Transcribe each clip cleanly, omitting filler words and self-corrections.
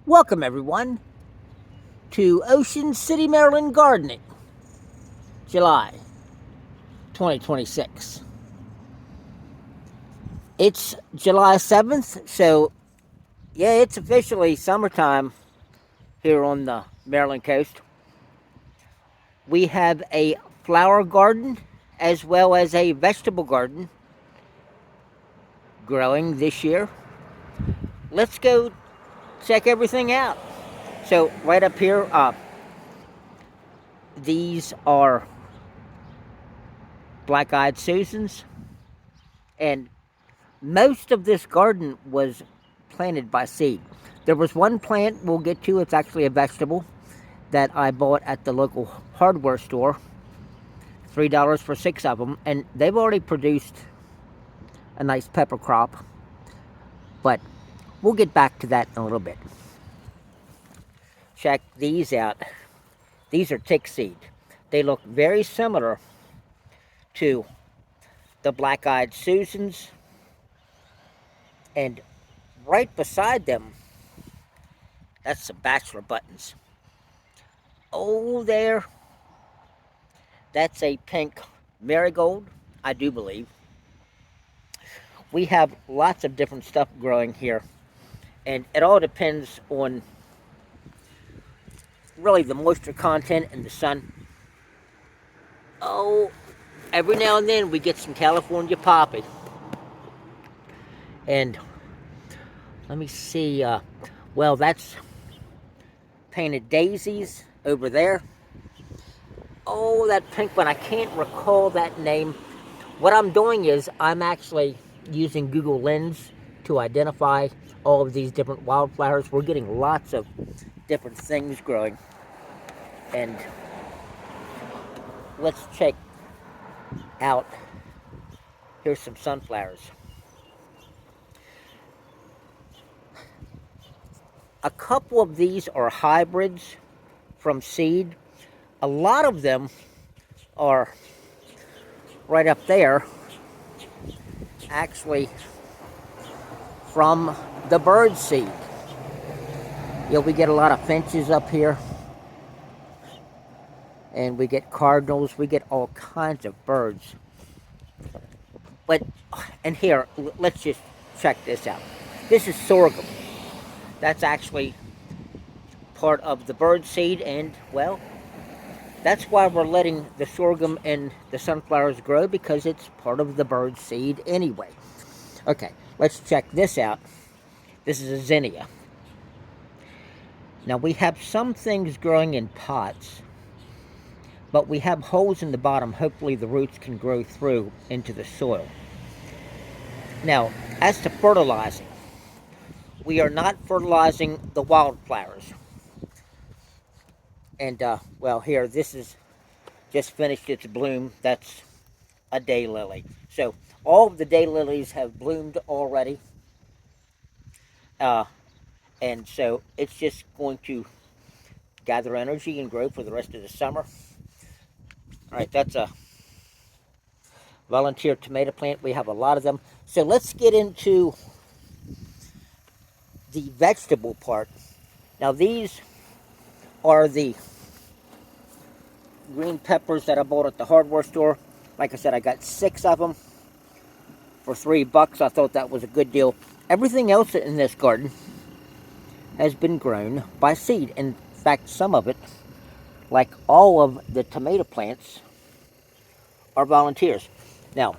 Welcome, everyone, to Ocean City, Maryland Gardening, July 2026. It's July 7th, so yeah, it's officially summertime here on the Maryland coast. We have a flower garden as well as a vegetable garden growing this year. Let's go check everything out. So, right up here, these are black-eyed Susans, and most of this garden was planted by seed. There was one plant we'll get to, it's actually a vegetable, that I bought at the local hardware store, $3 for 6 of them, and they've already produced a nice pepper crop, but we'll get back to that in a little bit. Check these out. These are tick seed. They look very similar to the black-eyed Susans, and right beside them, that's some bachelor buttons. Oh, there, that's a pink marigold, I do believe. We have lots of different stuff growing here, and it all depends on really the moisture content and the sun. Oh, every now and then we get some California poppy. And let me see, well, that's painted daisies over there. Oh, that pink one, I can't recall that name. What I'm doing is I'm actually using Google Lens to identify all of these different wildflowers. We're getting lots of different things growing. And let's check out, here's some sunflowers. A couple of these are hybrids from seed. A lot of them are right up there, actually from the bird seed. We get a lot of finches up here, and we get cardinals, we get all kinds of birds. But, and here, let's just check this out. This is sorghum. That's actually part of the bird seed, and well, that's why we're letting the sorghum and the sunflowers grow, because it's part of the bird seed anyway. Okay, let's check this out. This is a zinnia. Now, we have some things growing in pots, but we have holes in the bottom. Hopefully the roots can grow through into the soil. Now, as to fertilizing, we are not fertilizing the wildflowers. And, well, here, this is just finished its bloom. That's a daylily. So, all of the daylilies have bloomed already. And so, it's just going to gather energy and grow for the rest of the summer. All right, that's a volunteer tomato plant. We have a lot of them. So, let's get into the vegetable part. Now, these are the green peppers that I bought at the hardware store. Like I said, I got 6 of them for $3. I thought that was a good deal. Everything else in this garden has been grown by seed. In fact, some of it, like all of the tomato plants, are volunteers. Now,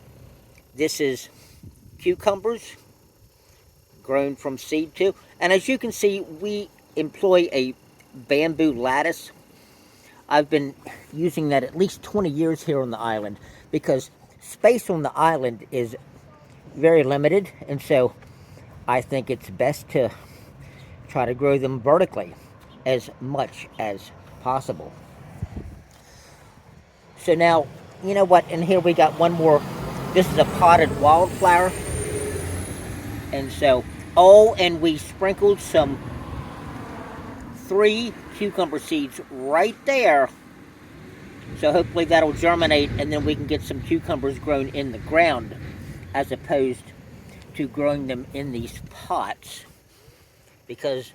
this is cucumbers grown from seed too. And as you can see, we employ a bamboo lattice. I've been using that at least 20 years here on the island, because space on the island is very limited, and so I think it's best to try to grow them vertically as much as possible. So now, you know what, and here we got one more. This is a potted wildflower. And so, oh, and we sprinkled some 3 cucumber seeds right there. So hopefully that'll germinate, and then we can get some cucumbers grown in the ground, as opposed to growing them in these pots. Because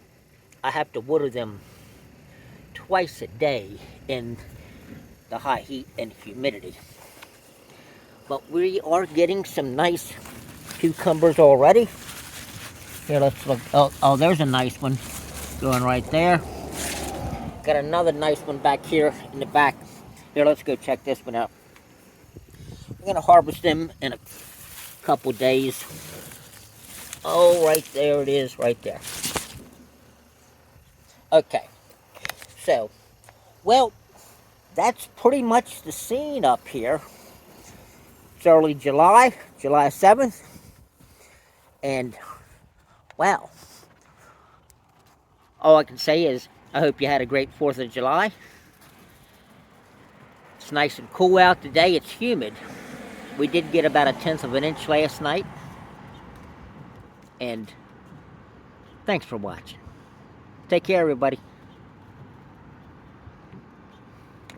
I have to water them twice a day in the high heat and humidity. But we are getting some nice cucumbers already. Here, let's look. Oh, there's a nice one going right there. Got another nice one back here in the back. Here, let's go check this one out. We're gonna harvest them in a couple days. Oh, right there it is, right there. Okay, so, well, that's pretty much the scene up here. It's early July 7th, and, well, all I can say is I hope you had a great 4th of July. It's nice and cool out today. It's humid. We did get about 1/10 of an inch last night. And thanks for watching. Take care, everybody.